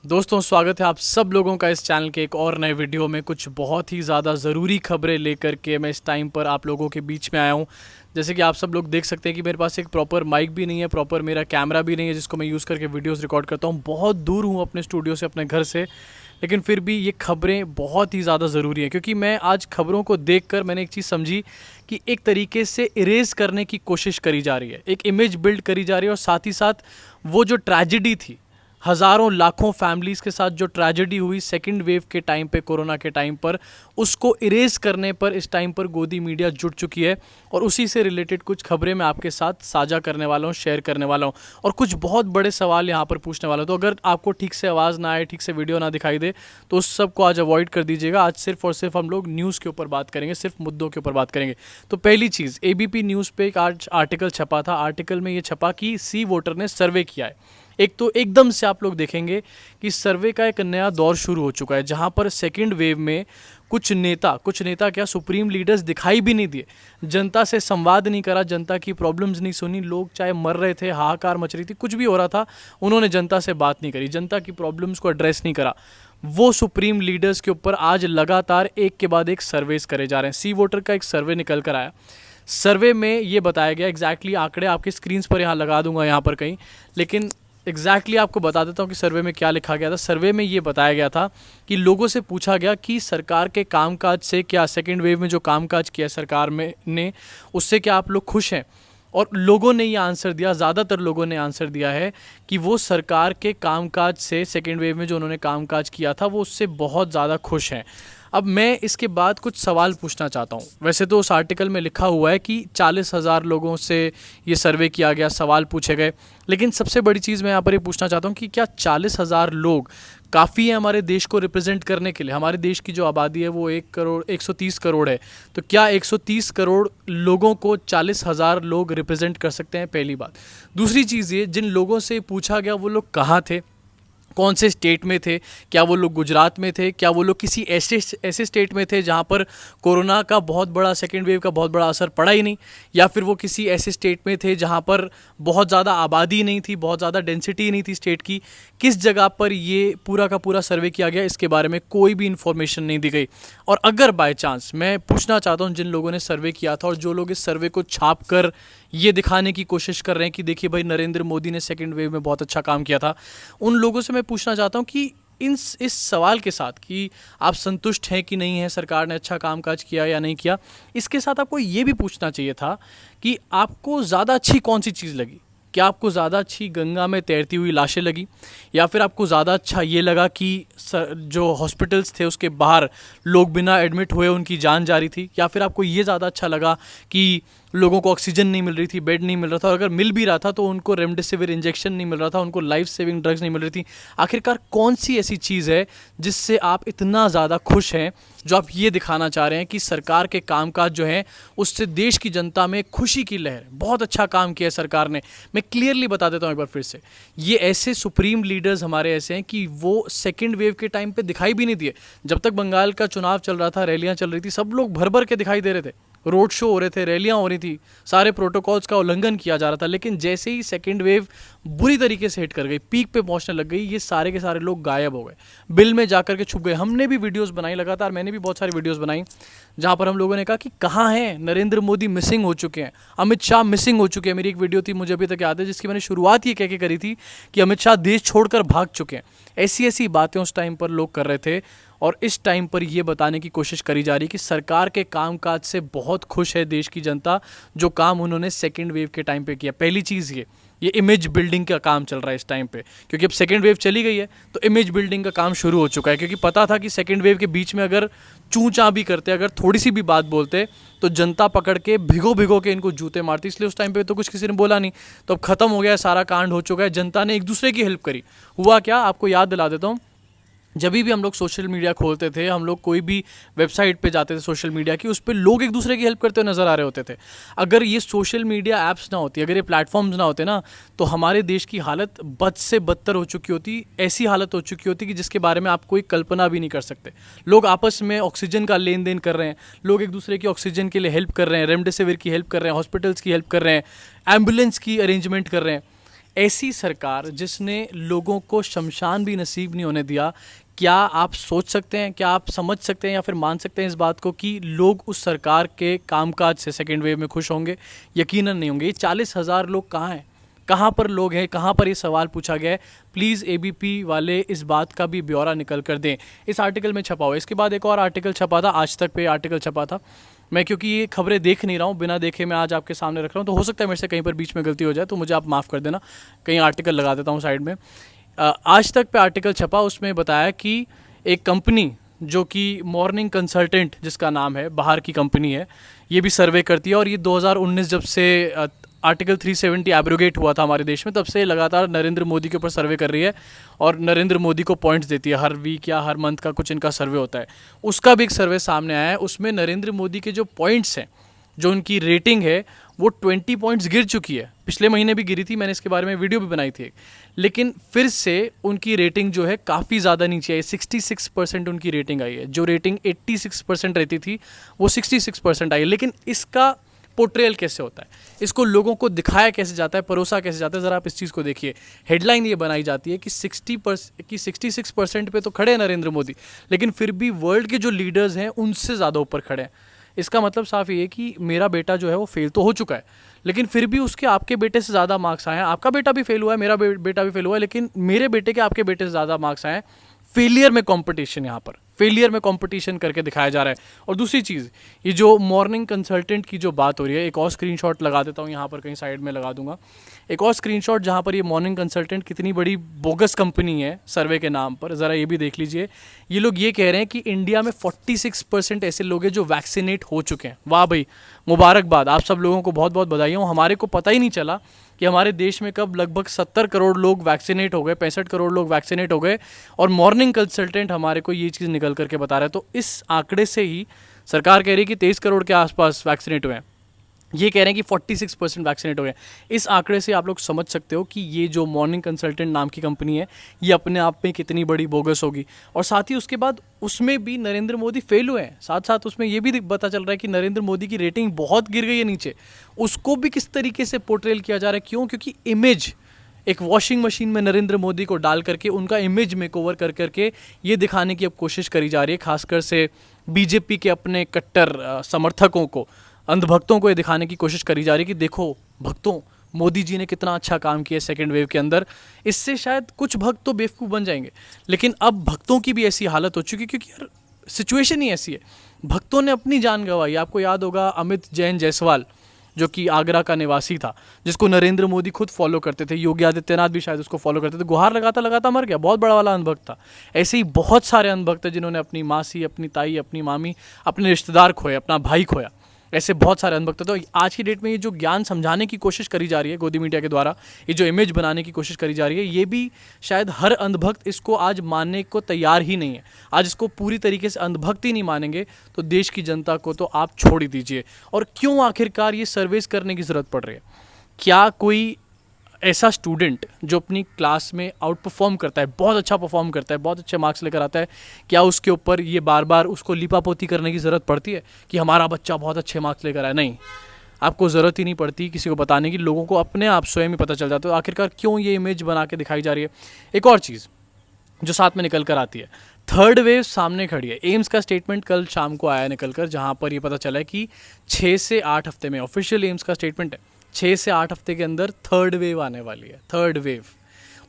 दोस्तों, स्वागत है आप सब लोगों का इस चैनल के एक और नए वीडियो में। कुछ बहुत ही ज़्यादा ज़रूरी खबरें लेकर के मैं इस टाइम पर आप लोगों के बीच में आया हूँ। जैसे कि आप सब लोग देख सकते हैं कि मेरे पास एक प्रॉपर माइक भी नहीं है, प्रॉपर मेरा कैमरा भी नहीं है जिसको मैं यूज़ करके वीडियोस रिकॉर्ड करता हूँ। बहुत दूर हूँ अपने स्टूडियो से, अपने घर से, लेकिन फिर भी ये खबरें बहुत ही ज़्यादा ज़रूरी हैं क्योंकि मैं आज खबरों को देखकर मैंने एक चीज़ समझी कि एक तरीके से इरेज करने की कोशिश करी जा रही है, एक इमेज बिल्ड करी जा रही है और साथ ही साथ वो जो ट्रेजिडी थी, हज़ारों लाखों फैमिलीज़ के साथ जो ट्रेजेडी हुई सेकंड वेव के टाइम पे, कोरोना के टाइम पर, उसको इरेज करने पर इस टाइम पर गोदी मीडिया जुट चुकी है। और उसी से रिलेटेड कुछ खबरें मैं आपके साथ साझा करने वाला हूँ, शेयर करने वाला हूँ और कुछ बहुत बड़े सवाल यहाँ पर पूछने वाला हूँ। तो अगर आपको ठीक से आवाज़ ना आए, ठीक से वीडियो ना दिखाई दे, तो उस सब को आज अवॉइड कर दीजिएगा। आज सिर्फ और सिर्फ हम लोग न्यूज़ के ऊपर बात करेंगे, सिर्फ मुद्दों के ऊपर बात करेंगे। तो पहली चीज़, एबीपी न्यूज़ पे एक आज आर्टिकल छपा था। आर्टिकल में ये छपा कि सी वोटर ने सर्वे किया है। एक तो एकदम से आप लोग देखेंगे कि सर्वे का एक नया दौर शुरू हो चुका है जहां पर सेकंड वेव में कुछ नेता क्या, सुप्रीम लीडर्स दिखाई भी नहीं दिए, जनता से संवाद नहीं करा, जनता की प्रॉब्लम्स नहीं सुनी। लोग चाहे मर रहे थे, हाहाकार मच रही थी, कुछ भी हो रहा था, उन्होंने जनता से बात नहीं करी, जनता की प्रॉब्लम्स को एड्रेस नहीं करा। वो सुप्रीम लीडर्स के ऊपर आज लगातार एक के बाद एक सर्वेस करे जा रहे हैं। सी वोटर का एक सर्वे निकल कर आया। सर्वे में ये बताया गया, एग्जैक्टली आंकड़े आपके स्क्रीन पर यहाँ लगा दूंगा यहाँ पर कहीं, लेकिन एग्जैक्टली आपको बता देता हूँ कि सर्वे में क्या लिखा गया था। सर्वे में ये बताया गया था कि लोगों से पूछा गया कि सरकार के कामकाज से क्या, सेकेंड वेव में जो कामकाज किया सरकार में ने, उससे क्या आप लोग खुश हैं। और लोगों ने ये आंसर दिया, ज़्यादातर लोगों ने आंसर दिया है कि वो सरकार के कामकाज से, सेकेंड वेव में जो उन्होंने कामकाज किया था, वो उससे बहुत ज़्यादा खुश हैं। अब मैं इसके बाद कुछ सवाल पूछना चाहता हूँ। वैसे तो उस आर्टिकल में लिखा हुआ है कि 40,000 लोगों से ये सर्वे किया गया, सवाल पूछे गए, लेकिन सबसे बड़ी चीज़ मैं यहाँ पर ये पूछना चाहता हूँ कि क्या 40,000 लोग काफ़ी है हमारे देश को रिप्रेजेंट करने के लिए। हमारे देश की जो आबादी है वो 130 करोड़ है, तो क्या 130 करोड़ लोगों को 40,000 लोग रिप्रेजेंट कर सकते हैं? पहली बात। दूसरी चीज़ ये, जिन लोगों से पूछा गया वो लोग कहाँ थे, कौन से स्टेट में थे? क्या वो लोग गुजरात में थे? क्या वो लोग किसी ऐसे स्टेट में थे जहाँ पर कोरोना का बहुत बड़ा, सेकेंड वेव का बहुत बड़ा असर पड़ा ही नहीं? या फिर वो किसी ऐसे स्टेट में थे जहाँ पर बहुत ज़्यादा आबादी नहीं थी, बहुत ज़्यादा डेंसिटी नहीं थी स्टेट की? किस जगह पर ये पूरा का पूरा सर्वे किया गया, इसके बारे में कोई भी इन्फॉर्मेशन नहीं दी गई। और अगर बाय चांस, मैं पूछना चाहता हूँ जिन लोगों ने सर्वे किया था और जो लोग इस सर्वे को छाप कर ये दिखाने की कोशिश कर रहे हैं कि देखिए भाई, नरेंद्र मोदी ने सेकेंड वेव में बहुत अच्छा काम किया था, उन लोगों से मैं पूछना चाहता हूँ कि इस सवाल के साथ कि आप संतुष्ट हैं कि नहीं है, सरकार ने अच्छा कामकाज किया या नहीं किया, इसके साथ आपको ये भी पूछना चाहिए था कि आपको ज़्यादा अच्छी कौन सी चीज़ लगी। क्या आपको ज़्यादा अच्छी गंगा में तैरती हुई लाशें लगी, या फिर आपको ज़्यादा अच्छा ये लगा कि जो हॉस्पिटल्स थे उसके बाहर लोग बिना एडमिट हुए उनकी जान जा रही थी, या फिर आपको ये ज़्यादा अच्छा लगा कि लोगों को ऑक्सीजन नहीं मिल रही थी, बेड नहीं मिल रहा था, और अगर मिल भी रहा था तो उनको रेमडेसिविर इंजेक्शन नहीं मिल रहा था, उनको लाइफ सेविंग ड्रग्स नहीं मिल रही थी। आखिरकार कौन सी ऐसी चीज़ है जिससे आप इतना ज़्यादा खुश हैं, जो आप ये दिखाना चाह रहे हैं कि सरकार के कामकाज जो हैं उससे देश की जनता में खुशी की लहर, बहुत अच्छा काम किया है सरकार ने। मैं क्लियरली बता देता हूँ एक बार फिर से, ये ऐसे सुप्रीम लीडर्स हमारे ऐसे हैं कि वो सेकेंड वेव के टाइम पे दिखाई भी नहीं दिए। जब तक बंगाल का चुनाव चल रहा था, रैलियाँ चल रही थी, सब लोग भर भर के दिखाई दे रहे थे, रोड शो हो रहे थे, रैलियां हो रही थी, सारे प्रोटोकॉल्स का उल्लंघन किया जा रहा था। लेकिन जैसे ही सेकेंड वेव बुरी तरीके से हिट कर गई, पीक पे पहुंचने लग गई, ये सारे के सारे लोग गायब हो गए, बिल में जाकर के छुप गए। हमने भी वीडियोस बनाई लगातार, मैंने भी बहुत सारी वीडियोस बनाई जहां पर हम लोगों ने कहा कि कहाँ हैं नरेंद्र मोदी, मिसिंग हो चुके हैं, अमित शाह मिसिंग हो चुके हैं। मेरी एक वीडियो थी, मुझे अभी तक याद है, जिसकी मैंने शुरुआत ये कह के करी थी कि अमित शाह देश छोड़कर भाग चुके हैं। ऐसी ऐसी बातें उस टाइम पर लोग कर रहे थे, और इस टाइम पर यह बताने की कोशिश करी जा रही है कि सरकार के कामकाज से बहुत खुश है देश की जनता, जो काम उन्होंने सेकेंड वेव के टाइम पे किया। पहली चीज़ ये इमेज बिल्डिंग का काम चल रहा है इस टाइम पे, क्योंकि अब सेकेंड वेव चली गई है तो इमेज बिल्डिंग का काम शुरू हो चुका है। क्योंकि पता था कि सेकेंड वेव के बीच में अगर चूँ चाँ भी करते, अगर थोड़ी सी भी बात बोलते, तो जनता पकड़ के भिगो भिगो के इनको जूते मारती। इसलिए उस टाइम पे तो कुछ किसी ने बोला नहीं, तो अब खत्म हो गया, सारा कांड हो चुका है, जनता ने एक दूसरे की हेल्प करी। हुआ क्या, आपको याद दिला देता हूँ। जब भी हम लोग सोशल मीडिया खोलते थे, हम लोग कोई भी वेबसाइट पे जाते थे सोशल मीडिया की, उस पर लोग एक दूसरे की हेल्प करते हुए नज़र आ रहे होते थे। अगर ये सोशल मीडिया ऐप्स ना होती, अगर ये प्लेटफॉर्म्स ना होते ना, तो हमारे देश की हालत बद से बदतर हो चुकी होती। ऐसी हालत हो चुकी होती कि जिसके बारे में आप कोई कल्पना भी नहीं कर सकते। लोग आपस में ऑक्सीजन का लेन देन कर रहे हैं, लोग एक दूसरे की ऑक्सीजन के लिए हेल्प कर रहे हैं, रेमडेसिविर की हेल्प कर रहे हैं, हॉस्पिटल्स की हेल्प कर रहे हैं, एम्बुलेंस की अरेंजमेंट कर रहे हैं। ऐसी सरकार जिसने लोगों को शमशान भी नसीब नहीं होने दिया, क्या आप सोच सकते हैं, क्या आप समझ सकते हैं या फिर मान सकते हैं इस बात को कि लोग उस सरकार के कामकाज से सेकेंड वेव में खुश होंगे? यकीनन नहीं होंगे। ये 40,000 लोग कहाँ हैं, कहाँ पर लोग हैं, कहाँ पर ये सवाल पूछा गया है? प्लीज़ एबीपी वाले इस बात का भी ब्यौरा निकल कर दें। इस आर्टिकल में छपा हुआ है। इसके बाद एक और आर्टिकल छपा था, आज तक पे आर्टिकल छपा था। मैं क्योंकि ये खबरें देख नहीं रहा हूँ, बिना देखे मैं आज आपके सामने रख रहा हूँ, तो हो सकता है मेरे से कहीं पर बीच में गलती हो जाए, तो मुझे आप माफ़ कर देना। कहीं आर्टिकल लगा देता हूँ साइड में। आज तक पे आर्टिकल छपा, उसमें बताया कि एक कंपनी जो कि मॉर्निंग कंसल्टेंट जिसका नाम है, बाहर की कंपनी है, ये भी सर्वे करती है। और ये 2019 जब से आर्टिकल 370 एब्रोगेट हुआ था हमारे देश में, तब से लगातार नरेंद्र मोदी के ऊपर सर्वे कर रही है और नरेंद्र मोदी को पॉइंट्स देती है। हर वीक या हर मंथ का कुछ इनका सर्वे होता है। उसका भी एक सर्वे सामने आया है। उसमें नरेंद्र मोदी के जो पॉइंट्स हैं, जो उनकी रेटिंग है, वो 20 पॉइंट्स गिर चुकी है। पिछले महीने भी गिरी थी, मैंने इसके बारे में वीडियो भी बनाई थी। लेकिन फिर से उनकी रेटिंग जो है काफ़ी ज़्यादा नीचे आई। 66% उनकी रेटिंग आई है। जो रेटिंग 86% रहती थी वो 66% आई है। लेकिन इसका पोर्ट्रेयल कैसे होता है, इसको लोगों को दिखाया कैसे जाता है, परोसा कैसे जाता है, ज़रा आप इस चीज़ को देखिए। हेडलाइन ये बनाई जाती है कि 66% पे तो खड़े हैं नरेंद्र मोदी, लेकिन फिर भी वर्ल्ड के जो लीडर्स हैं उनसे ज़्यादा ऊपर खड़े हैं। इसका मतलब साफ ये है कि मेरा बेटा जो है वो फेल तो हो चुका है, लेकिन फिर भी उसके आपके बेटे से ज़्यादा मार्क्स आए हैं। आपका बेटा भी फेल हुआ है, मेरा बेटा भी फेल हुआ है, लेकिन मेरे बेटे के आपके बेटे से ज़्यादा मार्क्स आए हैं। फेलियर में कंपटीशन, यहाँ पर फेलियर में कंपटीशन करके दिखाया जा रहा है। और दूसरी चीज़, ये जो मॉर्निंग कंसल्टेंट की जो बात हो रही है, एक और स्क्रीनशॉट लगा देता हूँ, यहाँ पर कहीं साइड में लगा दूंगा एक और स्क्रीनशॉट, जहाँ पर ये मॉर्निंग कंसल्टेंट कितनी बड़ी बोगस कंपनी है सर्वे के नाम पर, ज़रा ये भी देख लीजिए। ये लोग ये कह रहे हैं कि इंडिया में 46% ऐसे लोग हैं जो वैक्सीनेट हो चुके हैं। वाह भाई, मुबारकबाद, आप सब लोगों को बहुत बहुत बधाइयाँ। हमारे को पता ही नहीं चला कि हमारे देश में कब लगभग 70 करोड़ लोग वैक्सीनेट हो गए, 65 करोड़ लोग वैक्सीनेट हो गए, और मॉर्निंग कंसल्टेंट हमारे को ये चीज़ निकल करके बता रहा है। तो इस आंकड़े से ही सरकार कह रही है कि 23 करोड़ के आसपास वैक्सीनेट हुए हैं, ये कह रहे हैं कि 46% वैक्सीनेट हो गए। इस आंकड़े से आप लोग समझ सकते हो कि ये जो मॉर्निंग कंसल्टेंट नाम की कंपनी है, ये अपने आप में कितनी बड़ी बोगस होगी। और साथ ही उसके बाद उसमें भी नरेंद्र मोदी फेल हुए हैं। साथ साथ उसमें ये भी पता चल रहा है कि नरेंद्र मोदी की रेटिंग बहुत गिर गई है नीचे। उसको भी किस तरीके से पोर्ट्रेल किया जा रहा है, क्यों? क्योंकि इमेज, एक वॉशिंग मशीन में नरेंद्र मोदी को डाल करके उनका इमेज मेकओवर कर करके ये दिखाने की अब कोशिश करी जा रही है, खासकर से बीजेपी के अपने कट्टर समर्थकों को, अंधभक्तों को ये दिखाने की कोशिश करी जा रही है कि देखो भक्तों, मोदी जी ने कितना अच्छा काम किया सेकेंड वेव के अंदर। इससे शायद कुछ भक्त तो बेवकूफ़ बन जाएंगे, लेकिन अब भक्तों की भी ऐसी हालत हो चुकी, क्योंकि यार सिचुएशन ही ऐसी है। भक्तों ने अपनी जान गंवाई। आपको याद होगा अमित जैन जायसवाल, जो कि आगरा का निवासी था, जिसको नरेंद्र मोदी खुद फॉलो करते थे, योगी आदित्यनाथ भी शायद उसको फॉलो करते थे, गुहार लगाता लगाता मर गया। बहुत बड़ा वाला अंधभक्त था। ऐसे ही बहुत सारे अंधभक्त हैं जिन्होंने अपनी मासी, अपनी ताई, अपनी मामी, अपने रिश्तेदार खोए, अपना भाई खोया। ऐसे बहुत सारे अंधभक्त। तो आज की डेट में ये जो ज्ञान समझाने की कोशिश करी जा रही है गोदी मीडिया के द्वारा, ये जो इमेज बनाने की कोशिश करी जा रही है, ये भी शायद हर अंधभक्त इसको आज मानने को तैयार ही नहीं है। आज इसको पूरी तरीके से अंधभक्त ही नहीं मानेंगे तो देश की जनता को तो आप छोड़ ही दीजिए। और क्यों आखिरकार ये सर्वेस करने की ज़रूरत पड़ रही है? क्या कोई ऐसा स्टूडेंट जो अपनी क्लास में आउट परफॉर्म करता है, बहुत अच्छा परफॉर्म करता है, बहुत अच्छे मार्क्स लेकर आता है, क्या उसके ऊपर ये बार बार उसको लिपापोती करने की ज़रूरत पड़ती है कि हमारा बच्चा बहुत अच्छे मार्क्स लेकर आया? नहीं, आपको ज़रूरत ही नहीं पड़ती किसी को बताने की। लोगों को अपने आप स्वयं ही पता चल जाता है। तो आखिरकार क्यों ये इमेज बना के दिखाई जा रही है? एक और चीज़ जो साथ में निकल कर आती है, थर्ड वेव सामने खड़ी है। एम्स का स्टेटमेंट कल शाम को आया निकल कर, जहाँ पर ये पता चला है कि 6 से 8 हफ्ते में, ऑफिशियल एम्स का स्टेटमेंट है, 6 से 8 हफ्ते के अंदर थर्ड वेव आने वाली है। थर्ड वेव,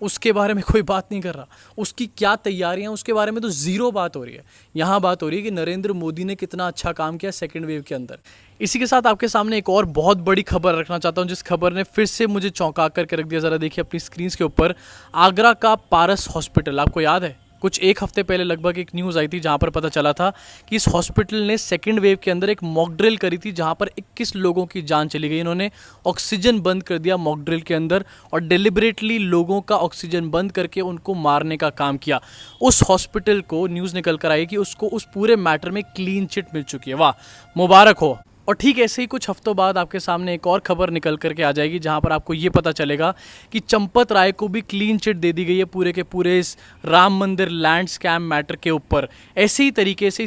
उसके बारे में कोई बात नहीं कर रहा। उसकी क्या तैयारियां, उसके बारे में तो ज़ीरो बात हो रही है। यहाँ बात हो रही है कि नरेंद्र मोदी ने कितना अच्छा काम किया सेकेंड वेव के अंदर। इसी के साथ आपके सामने एक और बहुत बड़ी खबर रखना चाहता हूँ, जिस खबर ने फिर से मुझे चौंका करके रख दिया। ज़रा देखिए अपनी स्क्रीन के ऊपर, आगरा का पारस हॉस्पिटल, आपको याद है कुछ एक हफ्ते पहले लगभग एक न्यूज़ आई थी जहां पर पता चला था कि इस हॉस्पिटल ने सेकेंड वेव के अंदर एक मॉक ड्रिल करी थी, जहां पर 21 लोगों की जान चली गई। इन्होंने ऑक्सीजन बंद कर दिया मॉक ड्रिल के अंदर और डेलिबरेटली लोगों का ऑक्सीजन बंद करके उनको मारने का काम किया। उस हॉस्पिटल को न्यूज़ निकल कर आई कि उसको उस पूरे मैटर में क्लीन चिट मिल चुकी है। वाह, मुबारक हो। और ठीक ऐसे ही कुछ हफ्तों बाद आपके सामने एक और खबर निकल करके आ जाएगी जहां पर आपको ये पता चलेगा कि चंपत राय को भी क्लीन चिट दे दी गई है पूरे के पूरे इस राम मंदिर लैंड स्कैम मैटर के ऊपर। इसी तरीके से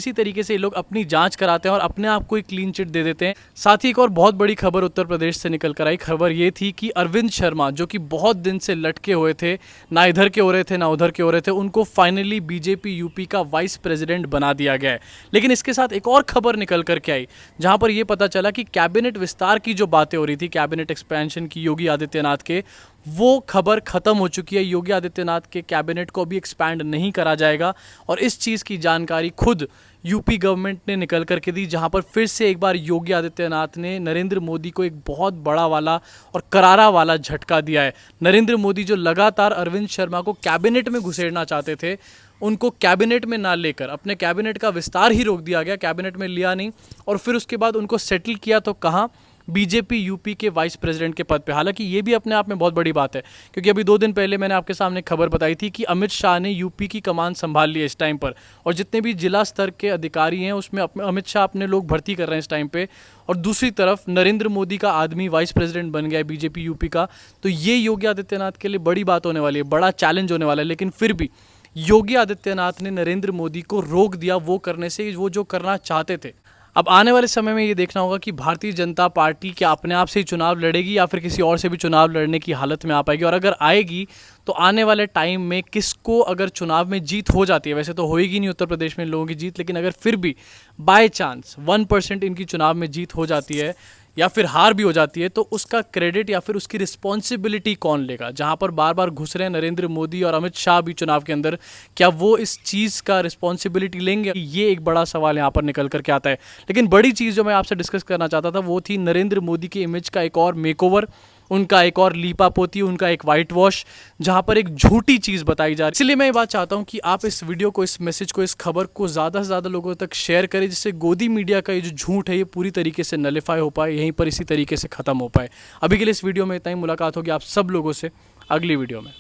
ये लोग अपनी जांच कराते हैं और अपने आप को ही क्लीन चिट दे देते हैं। साथ ही एक और बहुत बड़ी खबर उत्तर प्रदेश से निकल कर आई। खबर ये थी कि अरविंद शर्मा जो कि बहुत दिन से लटके हुए थे, ना इधर के हो रहे थे ना उधर के हो रहे थे, उनको फाइनली बीजेपी यूपी का वाइस प्रेसिडेंट बना दिया गया है। लेकिन इसके साथ एक और खबर निकल करके आई जहां पर यह पता चला कि कैबिनेट विस्तार की जो बातें हो रही थी, कैबिनेट एक्सपेंशन की योगी आदित्यनाथ के, वो खबर खत्म हो चुकी है। योगी आदित्यनाथ के कैबिनेट को भी एक्सपैंड नहीं करा जाएगा और इस चीज़ की जानकारी खुद यूपी गवर्नमेंट ने निकल करके दी, जहां पर फिर से एक बार योगी आदित्यनाथ ने नरेंद्र मोदी को एक बहुत बड़ा वाला और करारा वाला झटका दिया है। नरेंद्र मोदी जो लगातार अरविंद शर्मा को कैबिनेट में घुसेड़ना चाहते थे, उनको कैबिनेट में ना लेकर अपने कैबिनेट का विस्तार ही रोक दिया गया, कैबिनेट में लिया नहीं और फिर उसके बाद उनको सेटल किया तो कहाँ, बीजेपी यूपी के वाइस प्रेसिडेंट के पद पे। हालांकि ये भी अपने आप में बहुत बड़ी बात है क्योंकि अभी 2 दिन पहले मैंने आपके सामने खबर बताई थी कि अमित शाह ने यूपी की कमान संभाल ली है इस टाइम पर और जितने भी जिला स्तर के अधिकारी हैं उसमें अमित शाह अपने लोग भर्ती कर रहे हैं इस टाइम पे। और दूसरी तरफ नरेंद्र मोदी का आदमी वाइस प्रेसिडेंट बन गया है बीजेपी यूपी का। तो ये योगी आदित्यनाथ के लिए बड़ी बात होने वाली है, बड़ा चैलेंज होने वाला है। लेकिन फिर भी योगी आदित्यनाथ ने नरेंद्र मोदी को रोक दिया वो करने से, वो जो करना चाहते थे। अब आने वाले समय में ये देखना होगा कि भारतीय जनता पार्टी क्या अपने आप से ही चुनाव लड़ेगी या फिर किसी और से भी चुनाव लड़ने की हालत में आ पाएगी। और अगर आएगी तो आने वाले टाइम में किसको, अगर चुनाव में जीत हो जाती है, वैसे तो होएगी नहीं उत्तर प्रदेश में लोगों की जीत, लेकिन अगर फिर भी बाय चांस 1% इनकी चुनाव में जीत हो जाती है या फिर हार भी हो जाती है तो उसका क्रेडिट या फिर उसकी रिस्पॉन्सिबिलिटी कौन लेगा। जहां पर बार बार घुस रहे हैं नरेंद्र मोदी और अमित शाह भी चुनाव के अंदर, क्या वो इस चीज़ का रिस्पॉन्सिबिलिटी लेंगे, ये एक बड़ा सवाल यहाँ पर निकल करके आता है। लेकिन बड़ी चीज़ जो मैं आपसे डिस्कस करना चाहता था वो थी नरेंद्र मोदी की इमेज का एक और मेकओवर, उनका एक और लीपा पोती, उनका एक वाइट वॉश, जहां पर एक झूठी चीज़ बताई जा रही है। इसलिए मैं ये बात चाहता हूं कि आप इस वीडियो को, इस मैसेज को, इस खबर को ज़्यादा से ज़्यादा लोगों तक शेयर करें जिससे गोदी मीडिया का ये जो झूठ है ये पूरी तरीके से नलीफाई हो पाए, यहीं पर इसी तरीके से ख़त्म हो पाए। अभी के लिए इस वीडियो में इतना ही। मुलाकात होगी आप सब लोगों से अगली वीडियो में।